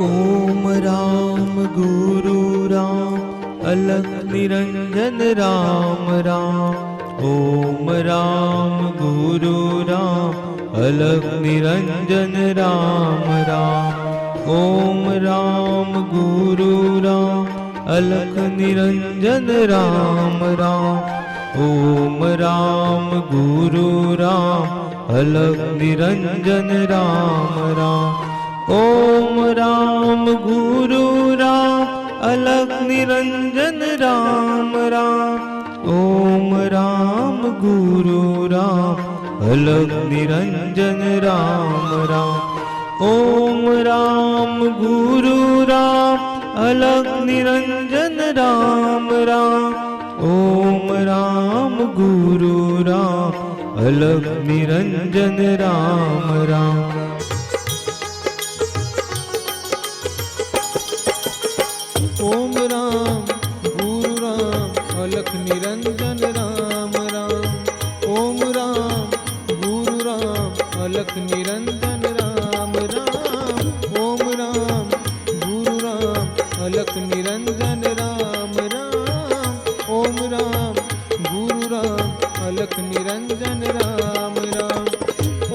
ओम राम गुरु राम अलख निरंजन राम राम। ओम राम गुरु राम अलख निरंजन राम राम। ओम राम गुरु राम अलख निरंजन राम राम। ओम राम गुरु राम अलख निरंजन राम राम। ओम राम गुरु राम अलख निरंजन राम राम। ओम राम गुरु राम अलख निरंजन राम राम। ओम राम गुरु राम अलख निरंजन राम राम। ओम राम गुरु राम अलख निरंजन राम राम। ओम राम गुरु राम अलख निरंजन राम राम। ओम राम गुरु राम अलख निरंजन राम राम। ओम राम गुरु राम अलख निरंजन राम राम। ओम राम गुरु राम अलख निरंजन राम राम।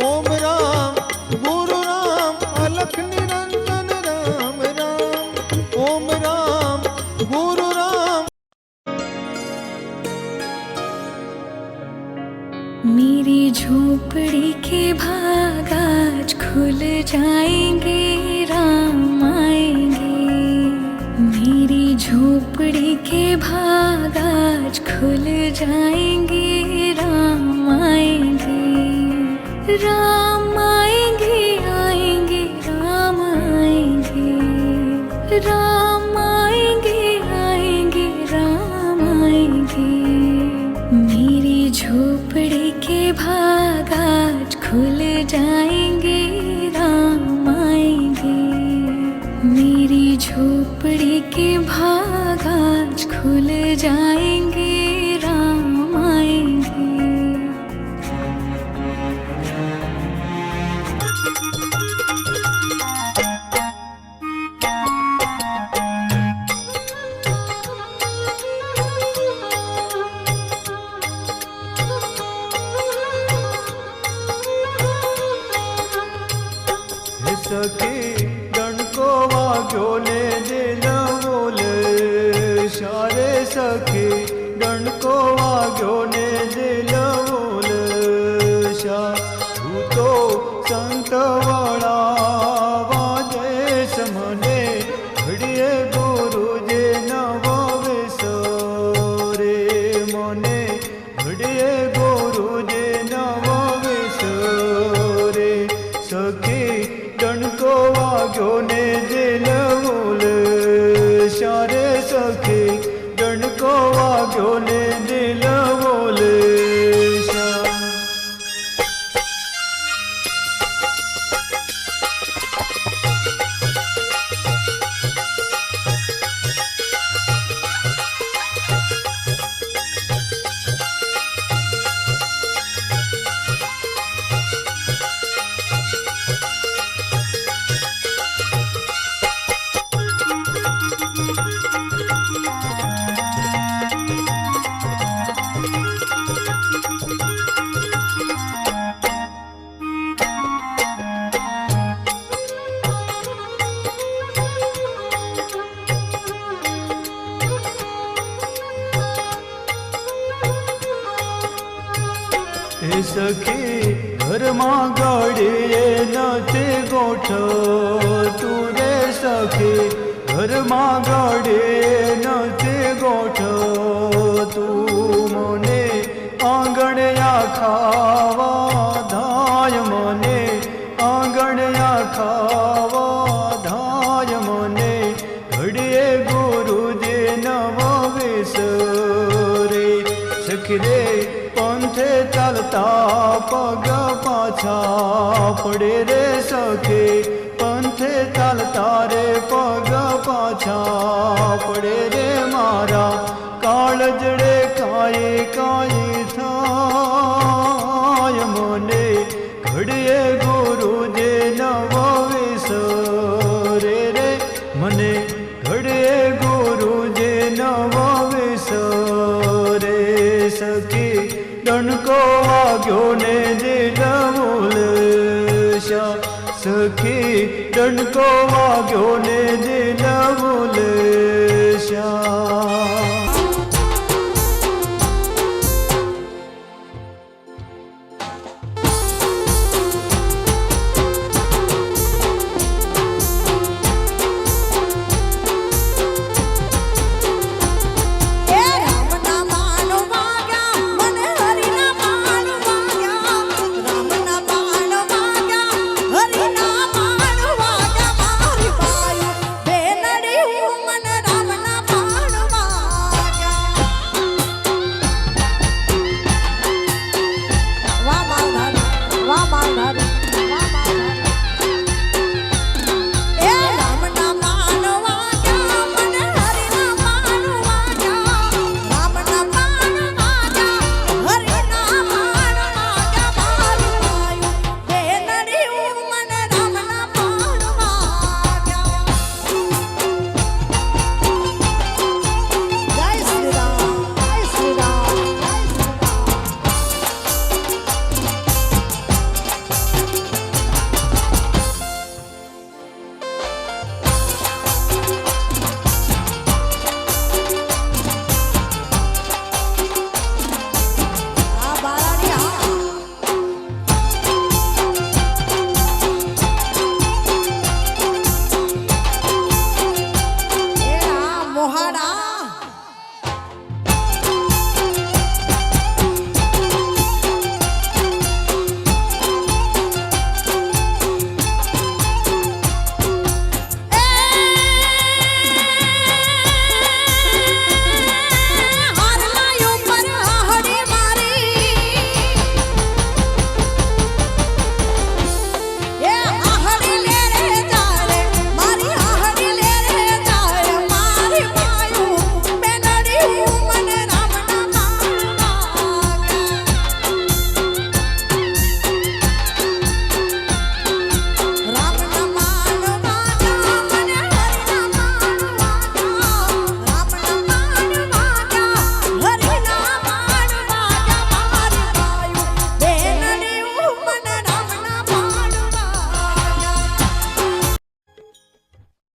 ओम राम गुरु राम अलख निरंजन राम राम। ओम राम गुरु राम। मेरी झोपड़ी के भाग आज खुल जाएंगे, राम आएंगे। मेरी झोपड़ी के भाग आज खुल जाएंगे, राम आएंगे। राम आएंगे आएंगे राम आएंगे। राम आएंगे आएंगे राम आएंगे। मेरी झोपड़ी के भाग आज खुल जाएंगे, राम आएंगे। मेरी झोपड़ी के भाग आज खुल जाएंगे, राम आएंगे। सखी गण को वाग्यो ले दिल बोले सारे। सखी गण को वाग्यो ने दिल बोले शा। तू तो संत वाला वाजे समने घड़िए गुरु जे नवे सोरे मोने। घड़िए गुरु जे नवे सोरे। सखी गण को वाग्यो ने दिल बोले सारे। सखी गण को वाग्यो ने दिल बोले सा। सखी घर मां गाड़िए नाचे गोठ तू रे। सखी घर मां गाड़िए नाचे गोठ तू मोने। आंगण या खावा धाय मोने। आंगण या खावा धाय मोने। घड़िए गुरु जे नवो विसरे। सखी रे पंथे चलता पग पाछा पड़े रे। सखी पंथे चलता रे पग पाछा पड़े रे। मारा कालजड़े काये काये थाय मोने। घड़िए गुरु जे नवो विसरे रे। ડણકો વાગ્યો ને દિલ બોલશા સખી ડણકો વાગ્યો ને દિલ બોલશા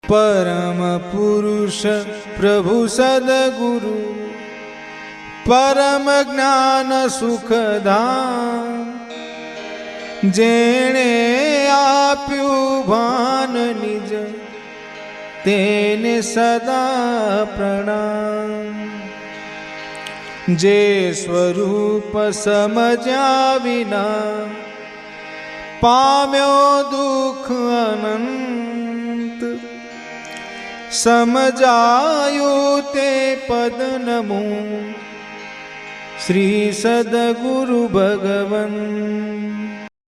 પરમ પુરુષ પ્રભુ સદગુરુ પરમ જ્ઞાન સુખધામ જેણે આપ્યું ભાન નિજ તેને સદા પ્રણામ જે સ્વરૂપ સમજ્યા વિના પામ્યો દુઃખ અનંત સમજાયું તે પદ નમો શ્રી સદગુરુ ભગવન